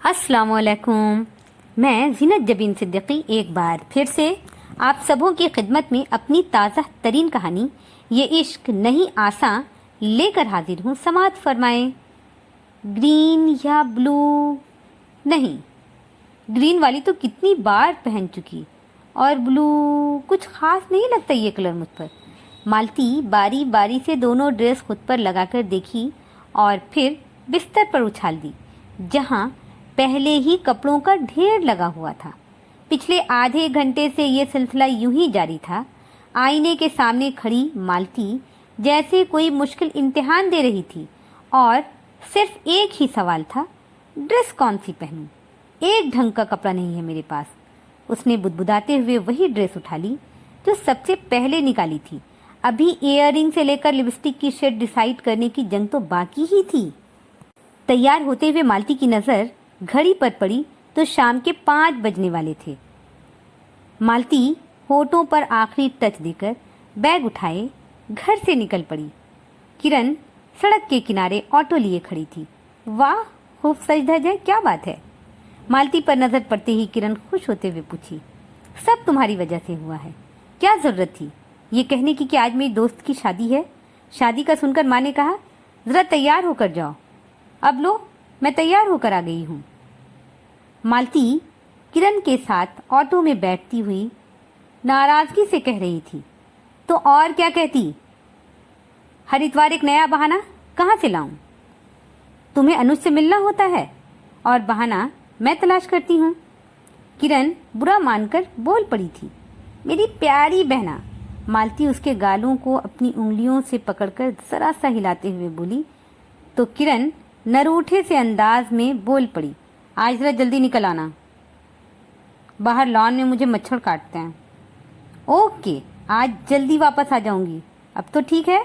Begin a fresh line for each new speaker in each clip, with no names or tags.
अस्सलामुअलैकुम। मैं ज़ीनत जबीन सिद्दीकी एक बार फिर से आप सबों की खिदमत में अपनी ताज़ा तरीन कहानी ये इश्क नहीं आसा लेकर हाजिर हूँ। समाअत फरमाएं। ग्रीन या ब्लू? नहीं, ग्रीन वाली तो कितनी बार पहन चुकी, और ब्लू कुछ खास नहीं लगता ये कलर मुझ पर। मालती बारी बारी से दोनों ड्रेस खुद पर लगाकर देखी और फिर बिस्तर पर उछाल दी, जहाँ पहले ही कपड़ों का ढेर लगा हुआ था। पिछले आधे घंटे से ये सिलसिला यूं ही जारी था। आईने के सामने खड़ी मालती जैसे कोई मुश्किल इम्तिहान दे रही थी और सिर्फ एक ही सवाल था, ड्रेस कौन सी पहनूं? एक ढंग का कपड़ा नहीं है मेरे पास। उसने बुदबुदाते हुए वही ड्रेस उठा ली जो सबसे पहले निकाली थी। अभी इयररिंग से लेकर लिपस्टिक की शेड डिसाइड करने की जंग तो बाकी ही थी। तैयार होते हुए मालती की नज़र घड़ी पर पड़ी तो शाम के 5 बजने वाले थे। मालती होठों पर आखिरी टच देकर बैग उठाए घर से निकल पड़ी। किरण सड़क के किनारे ऑटो लिए खड़ी थी। वाह, खूब सज धज है, क्या बात है? मालती पर नजर पड़ते ही किरण खुश होते हुए पूछी, सब तुम्हारी वजह से हुआ है। क्या जरूरत थी ये कहने की कि आज मेरी दोस्त की शादी है? शादी का सुनकर माँ ने कहा, जरा तैयार होकर जाओ। अब लो, मैं तैयार होकर आ गई हूँ। मालती किरण के साथ ऑटो में बैठती हुई नाराजगी से कह रही थी, तो और क्या कहती? हर इतवार एक नया बहाना कहाँ से लाऊं? तुम्हें अनुज से मिलना होता है और बहाना मैं तलाश करती हूँ। किरण बुरा मानकर बोल पड़ी थी, मेरी प्यारी बहना। मालती उसके गालों को अपनी उंगलियों से पकड़कर जरा सा हिलाते हुए बोली, तो किरण नरूठे से अंदाज में बोल पड़ी, आज जरा जल्दी निकल आना, बाहर लॉन में मुझे मच्छर काटते हैं। ओके, आज जल्दी वापस आ जाऊंगी। अब तो ठीक है।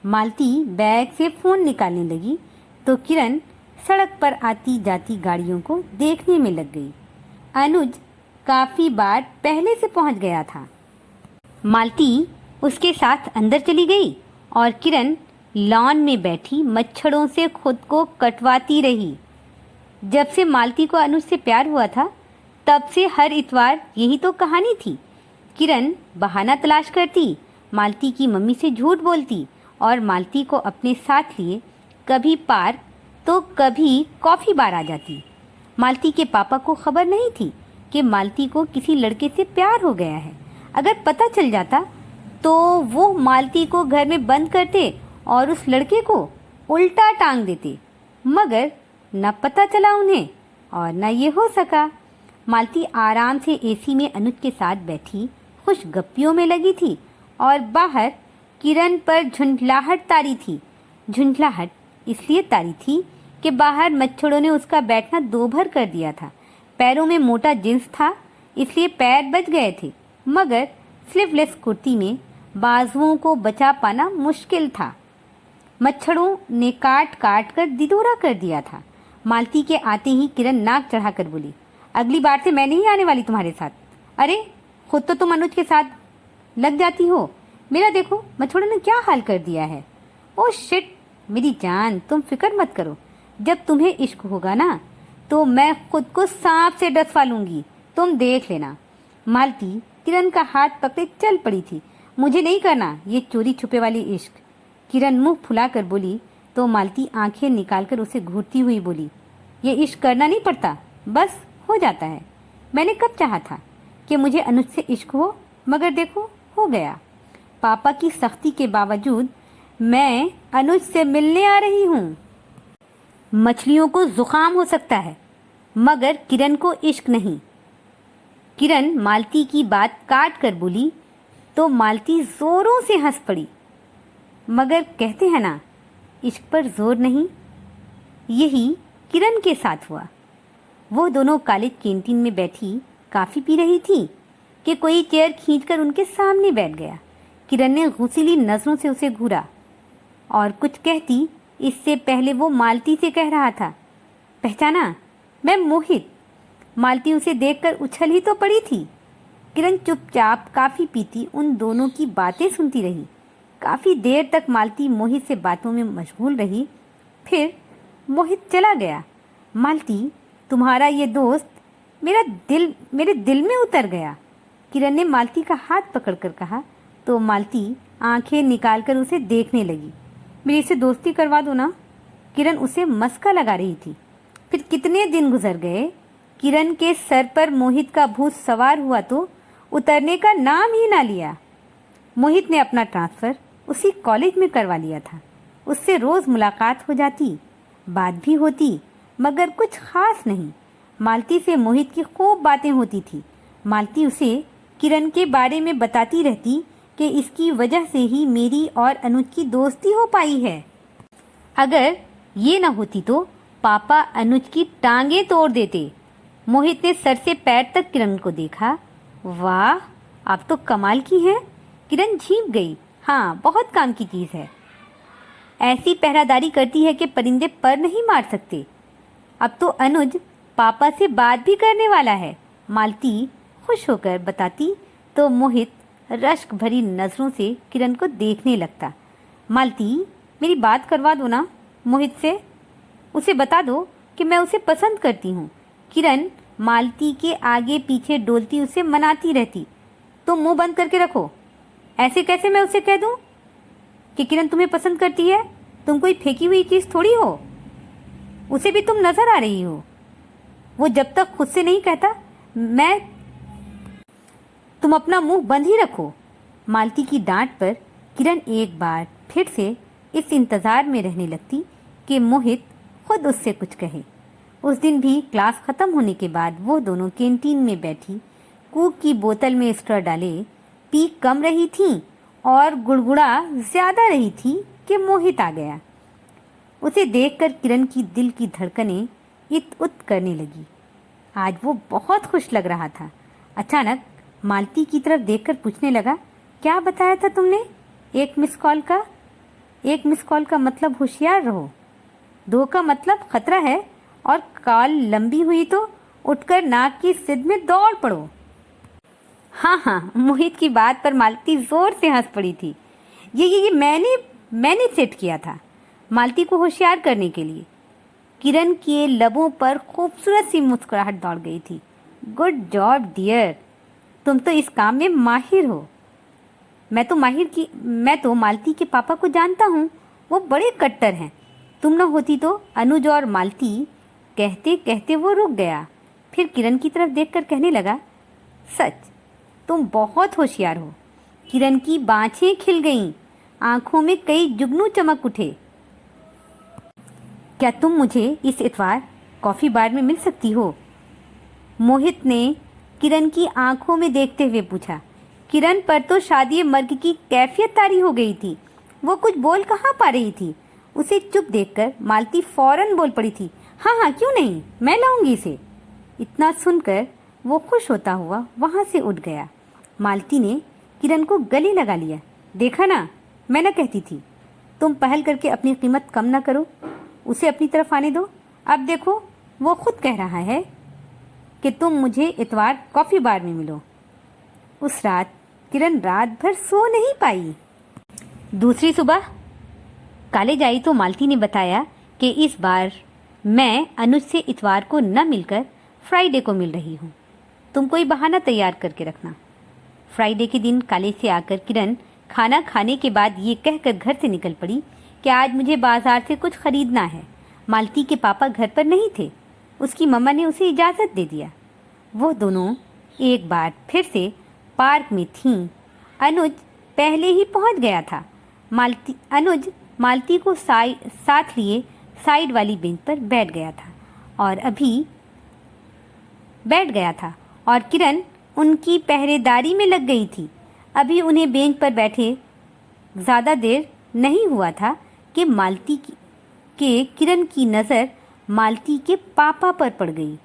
मालती बैग से फ़ोन निकालने लगी तो किरण सड़क पर आती जाती गाड़ियों को देखने में लग गई। अनुज काफ़ी बार पहले से पहुंच गया था। मालती उसके साथ अंदर चली गई और किरण लॉन में बैठी मच्छरों से खुद को कटवाती रही। जब से मालती को अनुज से प्यार हुआ था तब से हर इतवार यही तो कहानी थी। किरण बहाना तलाश करती, मालती की मम्मी से झूठ बोलती और मालती को अपने साथ लिए कभी पार्क तो कभी कॉफ़ी बार आ जाती। मालती के पापा को खबर नहीं थी कि मालती को किसी लड़के से प्यार हो गया है। अगर पता चल जाता तो वो मालती को घर में बंद करते और उस लड़के को उल्टा टांग देते, मगर न पता चला उन्हें और न ये हो सका। मालती आराम से एसी में अनुज के साथ बैठी खुश गप्पियों में लगी थी और बाहर किरण पर झुंझलाहट तारी थी। झुंझलाहट इसलिए तारी थी कि बाहर मच्छरों ने उसका बैठना दोभर कर दिया था। पैरों में मोटा जींस था इसलिए पैर बच गए थे, मगर स्लीवलेस कुर्ती में बाजुओं को बचा पाना मुश्किल था। मच्छरों ने काट काट कर दिदोरा कर दिया था। मालती के आते ही किरण नाक चढ़ाकर बोली, अगली बार से मैं नहीं आने वाली तुम्हारे साथ। अरे, खुद तो तुम अनुज के साथ लग जाती हो, मेरा देखो मच्छरों ने क्या हाल कर दिया है। ओ शिट, मेरी जान, तुम फिक्र मत करो। जब तुम्हें इश्क होगा ना तो मैं खुद को सांप से डसवा लूंगी, तुम देख लेना। मालती किरण का हाथ पकड़े चल पड़ी थी। मुझे नहीं करना ये चोरी छुपे वाली इश्क। किरण मुंह फुलाकर बोली तो मालती आंखें निकालकर उसे घूरती हुई बोली, ये इश्क करना नहीं पड़ता, बस हो जाता है। मैंने कब चाहा था कि मुझे अनुज से इश्क हो, मगर देखो हो गया। पापा की सख्ती के बावजूद मैं अनुज से मिलने आ रही हूँ। मछलियों को जुकाम हो सकता है मगर किरण को इश्क नहीं। किरण मालती की बात काट कर बोली तो मालती जोरों से हंस पड़ी, मगर कहते हैं ना, इश्क पर जोर नहीं। यही किरण के साथ हुआ। वो दोनों कॉलेज कैंटीन में बैठी काफ़ी पी रही थी कि कोई चेयर खींचकर उनके सामने बैठ गया। किरण ने गुस्सीली नज़रों से उसे घूरा और कुछ कहती इससे पहले वो मालती से कह रहा था, पहचाना, मैं मोहित। मालती उसे देखकर उछल ही तो पड़ी थी। किरण चुपचाप काफ़ी पीती उन दोनों की बातें सुनती रही। काफ़ी देर तक मालती मोहित से बातों में मशगूल रही। फिर मोहित चला गया। मालती तुम्हारा ये दोस्त मेरे दिल में उतर गया। किरण ने मालती का हाथ पकड़कर कहा तो मालती आंखें निकालकर उसे देखने लगी। मेरी से दोस्ती करवा दो ना। किरण उसे मस्का लगा रही थी। फिर कितने दिन गुजर गए। किरण के सर पर मोहित का भूत सवार हुआ तो उतरने का नाम ही ना लिया। मोहित ने अपना ट्रांसफ़र उसी कॉलेज में करवा लिया था। उससे रोज़ मुलाकात हो जाती, बात भी होती, मगर कुछ खास नहीं। मालती से मोहित की खूब बातें होती थी। मालती उसे किरण के बारे में बताती रहती कि इसकी वजह से ही मेरी और अनुज की दोस्ती हो पाई है। अगर ये न होती तो पापा अनुज की टांगें तोड़ देते। मोहित ने सर से पैर तक किरण को देखा। वाह, आप तो कमाल की हैं। किरण झींक गई। हाँ, बहुत काम की चीज़ है। ऐसी पहरादारी करती है कि परिंदे पर नहीं मार सकते। अब तो अनुज पापा से बात भी करने वाला है। मालती खुश होकर बताती तो मोहित रश्क भरी नज़रों से किरण को देखने लगता। मालती, मेरी बात करवा दो ना मोहित से। उसे बता दो कि मैं उसे पसंद करती हूँ। किरण मालती के आगे पीछे डोलती उसे मनाती रहती। तुम मुंह बंद करके रखो। ऐसे कैसे मैं उसे कह दूँ कि किरण तुम्हें पसंद करती है? तुम कोई फेंकी हुई चीज़ थोड़ी हो। उसे भी तुम नजर आ रही हो। वो जब तक खुद से नहीं कहता तुम अपना मुंह बंद ही रखो। मालती की डांट पर किरण एक बार फिर से इस इंतज़ार में रहने लगती कि मोहित खुद उससे कुछ कहे। उस दिन भी क्लास ख़त्म होने के बाद वो दोनों कैंटीन में बैठी कूक की बोतल में स्ट्रॉ डाले पी कम रही थी और गुड़गुड़ा ज़्यादा रही थी कि मोहित आ गया। उसे देखकर किरण की दिल की धड़कनें इत-उत करने लगी। आज वो बहुत खुश लग रहा था। अचानक मालती की तरफ देखकर पूछने लगा, क्या बताया था तुमने? एक मिस कॉल का मतलब होशियार रहो, 2 का मतलब खतरा है, और कॉल लंबी हुई तो उठकर नाक की सिद में दौड़ पड़ो। हाँ, मोहित की बात पर मालती जोर से हंस पड़ी थी। ये मैंने सेट किया था मालती को होशियार करने के लिए। किरण के लबों पर खूबसूरत सी मुस्कुराहट दौड़ गई थी। गुड जॉब डियर, तुम तो इस काम में माहिर हो। मैं तो मालती के पापा को जानता हूँ, वो बड़े कट्टर हैं। तुम न होती तो अनुज और मालती। कहते कहते वो रुक गया। फिर किरण की तरफ देखकर कहने लगा, सच तुम बहुत होशियार हो। किरण की बाँछें खिल गईं, आंखों में कई जुगनू चमक उठे। क्या तुम मुझे इस इतवार कॉफ़ी बार में मिल सकती हो? मोहित ने किरण की आंखों में देखते हुए पूछा। किरण पर तो शादी मर्ग की कैफियत तारी हो गई थी। वो कुछ बोल कहाँ पा रही थी। उसे चुप देखकर मालती फौरन बोल पड़ी थी, हाँ, क्यों नहीं, मैं लाऊंगी इसे। इतना सुनकर वो खुश होता हुआ वहाँ से उठ गया। मालती ने किरण को गले लगा लिया। देखा ना, मैं न कहती थी। तुम पहल करके अपनी कीमत कम ना करो, उसे अपनी तरफ आने दो। अब देखो, वो खुद कह रहा है कि तुम मुझे इतवार कॉफ़ी बार में मिलो। उस रात किरण रात भर सो नहीं पाई। दूसरी सुबह कॉलेज आई तो मालती ने बताया कि इस बार मैं अनुज से इतवार को न मिलकर फ्राइडे को मिल रही हूँ। तुम कोई बहाना तैयार करके रखना। फ्राइडे के दिन कॉलेज से आकर किरण खाना खाने के बाद ये कहकर घर से निकल पड़ी कि आज मुझे बाजार से कुछ खरीदना है। मालती के पापा घर पर नहीं थे। उसकी मम्मा ने उसे इजाज़त दे दिया। वो दोनों एक बार फिर से पार्क में थीं। अनुज पहले ही पहुंच गया था। अनुज मालती को साथ लिए साइड वाली बेंच पर बैठ गया था और किरण उनकी पहरेदारी में लग गई थी। अभी उन्हें बेंच पर बैठे ज़्यादा देर नहीं हुआ था कि किरण की नज़र मालती के पापा पर पड़ गई,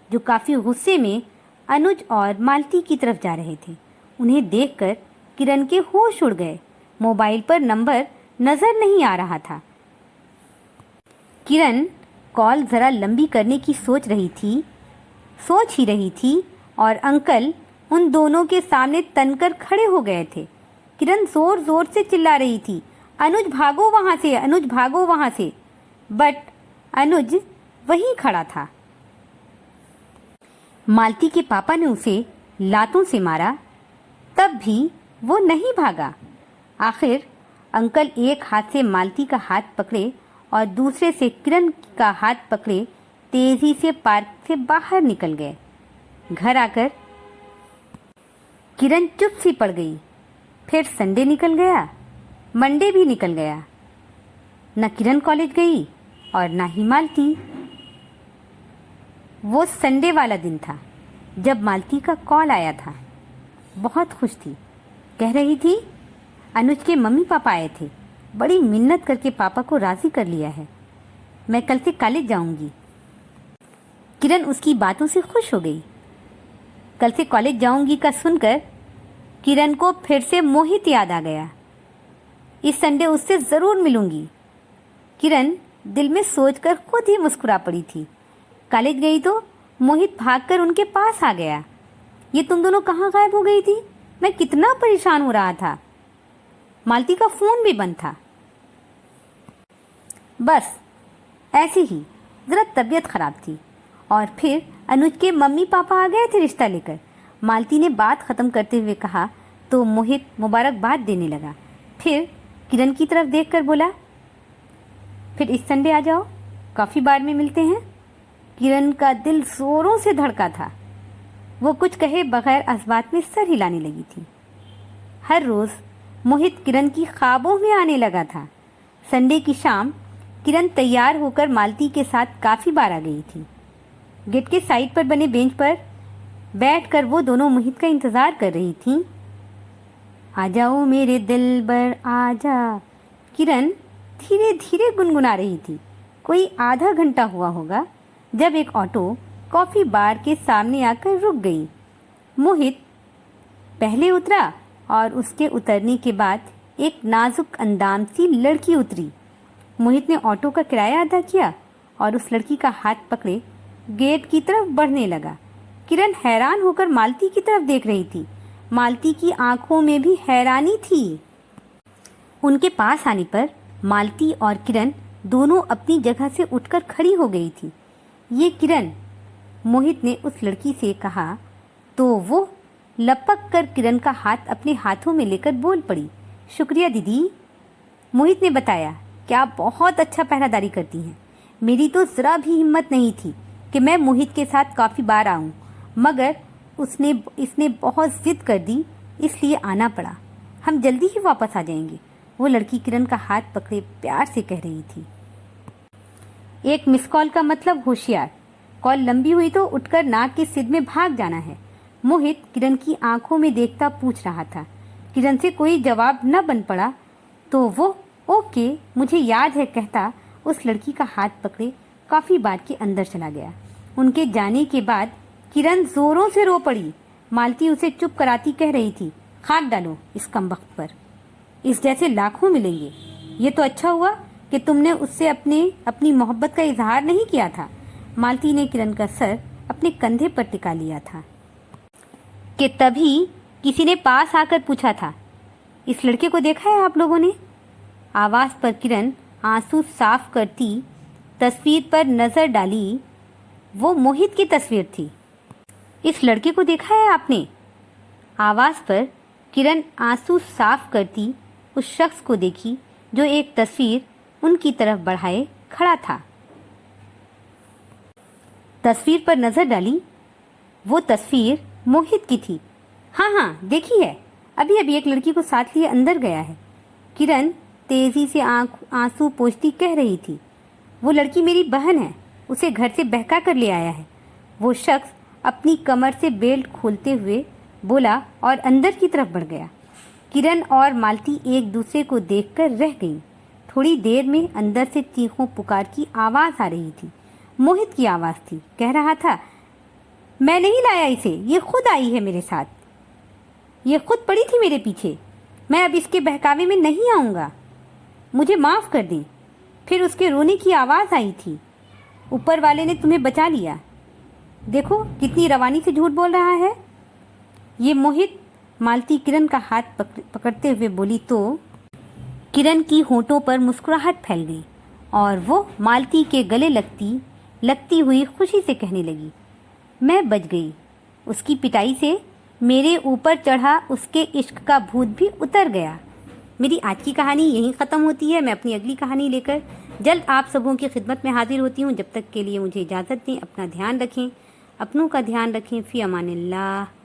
जो काफ़ी गुस्से में अनुज और मालती की तरफ जा रहे थे। उन्हें देखकर किरण के होश उड़ गए। मोबाइल पर नंबर नज़र नहीं आ रहा था। किरण कॉल ज़रा लंबी करने की सोच ही रही थी और अंकल उन दोनों के सामने तनकर खड़े हो गए थे। किरण ज़ोर ज़ोर से चिल्ला रही थी, अनुज भागो वहाँ से, अनुज भागो वहाँ से। बट अनुज वहीं खड़ा था। मालती के पापा ने उसे लातों से मारा, तब भी वो नहीं भागा। आखिर अंकल एक हाथ से मालती का हाथ पकड़े और दूसरे से किरण का हाथ पकड़े तेजी से पार्क से बाहर निकल गए। घर आकर किरण चुप सी पड़ गई। फिर संडे निकल गया, मंडे भी निकल गया। न किरण कॉलेज गई और न ही मालती। वो संडे वाला दिन था जब मालती का कॉल आया था। बहुत खुश थी। कह रही थी अनुज के मम्मी पापा आए थे, बड़ी मिन्नत करके पापा को राजी कर लिया है, मैं कल से कॉलेज जाऊंगी। किरण उसकी बातों से खुश हो गई। कल से कॉलेज जाऊंगी का सुनकर किरण को फिर से मोहित याद आ गया। इस संडे उससे जरूर मिलूंगी। किरण दिल में सोचकर खुद ही मुस्कुरा पड़ी थी। कॉलेज गई तो मोहित भागकर उनके पास आ गया। ये तुम दोनों कहाँ गायब हो गई थी? मैं कितना परेशान हो रहा था। मालती का फोन भी बंद था। बस ऐसे ही जरा तबीयत खराब थी। और फिर अनुज के मम्मी पापा आ गए थे रिश्ता लेकर। मालती ने बात खत्म करते हुए कहा तो मोहित मुबारकबाद देने लगा। फिर किरण की तरफ देखकर बोला, फिर इस संडे आ जाओ, कॉफी बार में मिलते हैं। किरण का दिल जोरों से धड़का था। वो कुछ कहे बगैर इस बात में सर हिलाने लगी थी। हर रोज मोहित किरण की ख्वाबों में आने लगा था। संडे की शाम किरण तैयार होकर मालती के साथ काफी बार आ गई थी। गेट के साइड पर बने बेंच पर बैठकर वो दोनों मोहित का इंतजार कर रही थीं। आ जाओ मेरे दिलबर आजा, किरण धीरे धीरे गुनगुना रही थी। कोई आधा घंटा हुआ होगा जब एक ऑटो कॉफी बार के सामने आकर रुक गई। मोहित पहले उतरा और उसके उतरने के बाद एक नाजुक अंदाज सी लड़की उतरी। मोहित ने ऑटो का किराया अदा किया और उस लड़की का हाथ पकड़े गेट की तरफ बढ़ने लगा। किरण हैरान होकर मालती की तरफ देख रही थी। मालती की आंखों में भी हैरानी थी। उनके पास आने पर मालती और किरण दोनों अपनी जगह से उठकर खड़ी हो गई थी। ये किरण, मोहित ने उस लड़की से कहा तो वो लपक कर किरण का हाथ अपने हाथों में लेकर बोल पड़ी, शुक्रिया दीदी। मोहित ने बताया, क्या बहुत अच्छा पहरादारी करती हैं। मेरी तो जरा भी हिम्मत नहीं थी कि मैं मोहित के साथ काफ़ी बार आऊं, मगर इसने बहुत जिद कर दी, इसलिए आना पड़ा। हम जल्दी ही वापस आ जाएंगे। वो लड़की किरण का हाथ पकड़े प्यार से कह रही थी। एक मिस कॉल का मतलब होशियार। कॉल लंबी हुई तो उठकर नाक के सिर में भाग जाना है। मोहित किरण की आंखों में देखता पूछ रहा था। किरण से कोई जवाब न बन पड़ा तो वो ओके मुझे याद है कहता उस लड़की का हाथ पकड़े काफी बार के अंदर चला गया। उनके जाने के बाद किरण जोरों से रो पड़ी। मालती उसे चुप कराती कह रही थी, खाक डालो इस कमबख्त पर, इस जैसे लाखों मिलेंगे। ये तो अच्छा हुआ कि तुमने उससे अपनी मोहब्बत का इजहार नहीं किया था। मालती ने किरण का सर अपने कंधे पर टिका लिया था कि तभी किसी ने पास आकर पूछा था, इस लड़के को देखा है आप लोगों ने? आवाज पर किरण आंसू साफ करती तस्वीर पर नजर डाली। वो मोहित की तस्वीर थी। इस लड़के को देखा है आपने? आवाज पर किरण आंसू साफ करती उस शख्स को देखी जो एक तस्वीर उनकी तरफ बढ़ाए खड़ा था। तस्वीर पर नजर डाली। वो तस्वीर मोहित की थी। हाँ देखी है, अभी अभी एक लड़की को साथ लिए अंदर गया है। किरण तेजी से आंसू पोंछती कह रही थी, वो लड़की मेरी बहन है, उसे घर से बहका कर ले आया है। वो शख्स अपनी कमर से बेल्ट खोलते हुए बोला और अंदर की तरफ बढ़ गया। किरण और मालती एक दूसरे को देखकर रह गईं। थोड़ी देर में अंदर से चीखों पुकार की आवाज आ रही थी। मोहित की आवाज थी। कह रहा था, मैं नहीं लाया इसे, ये खुद आई है मेरे साथ, ये खुद पड़ी थी मेरे पीछे। मैं अब इसके बहकावे में नहीं आऊंगा, मुझे माफ कर दें। फिर उसके रोने की आवाज आई थी, ऊपर वाले ने तुम्हें बचा लिया। देखो कितनी रवानी से झूठ बोल रहा है ये मोहित। मालती किरण का हाथ पकड़ते हुए बोली तो किरण की होठों पर मुस्कुराहट फैल गई और वो मालती के गले लगती हुई खुशी से कहने लगी, मैं बच गई। उसकी पिटाई से मेरे ऊपर चढ़ा उसके इश्क का भूत भी उतर गया। मेरी आज की कहानी यहीं ख़त्म होती है। मैं अपनी अगली कहानी लेकर जल्द आप सबों की खिदमत में हाजिर होती हूँ। जब तक के लिए मुझे इजाज़त दें। अपना ध्यान रखें, अपनों का ध्यान रखें। फ़ी अमानिल्लाह।